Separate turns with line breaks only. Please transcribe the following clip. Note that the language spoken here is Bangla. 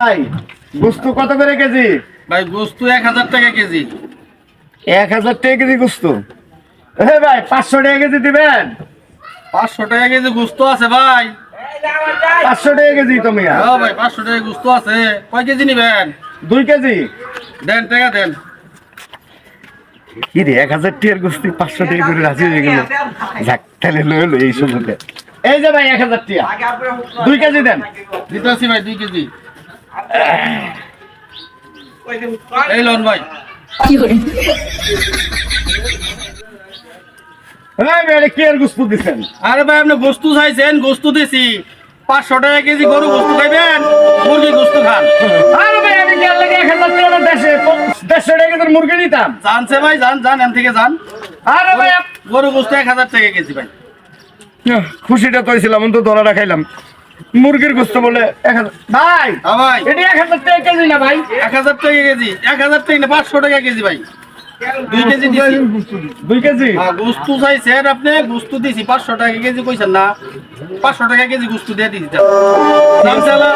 ভাই গোস্ত কত করে কেজি?
ভাই গোস্ত 1000 টাকা কেজি।
1000 টাকা কেজি গোস্ত? হ্যাঁ ভাই 500 টাকা কেজি দিবেন?
500 টাকা কেজি গোস্ত আছে ভাই।
500 টাকা কেজি তুমি?
হ্যাঁ ভাই 500 টাকা গোস্ত আছে। কয় কেজি নেবেন?
2 কেজি
দেন টাকা দেন।
কি রে 1000 টাকার গোস্ত 500 টাকা করে রাজি হয়ে গেল। যাক তাহলে লইলো এই সময়তে। এই যে ভাই 1000 টাকা 2 কেজি দেন।
দিতেছি ভাই 2 কেজি। এই লন ভাই।
হ্যাঁ ভাই কি আর গোস্ত দিছেন?
আরে ভাই আপনি গোস্ত চাইছেন, গোস্ত দিছি। 500 টাকা কেজি গরু গোস্ত খাইবেন, মুরগি গোস্ত খান।
আরে ভাই আমি কি লাগে 1000 টাকা দেশে 150 টাকা কেজি মুরগি নিতাম।
জানছে ভাই, জান জান এখান থেকে যান।
আরে ভাই
গরু গোস্ত 1000 টাকা কেজি ভাই।
খুশিটা তো ছিলাম তো ধরাটা খাইলাম। মুরগির গোস্ত বলে 1000। ভাই
হ্যাঁ ভাই
এটা 1000 টাকা কেজি না ভাই?
1000 টাকা কেজি। 1000 টাকা না 500 টাকা কেজি ভাই। 2 কেজি দিছি।
2 কেজি?
হ্যাঁ গোস্ত চাইছেন আপনি, গোস্ত দিছি। 500 টাকা কেজি কইছেন না, 500 টাকা কেজি গোস্ত দিয়ে দিছি। দাম চালা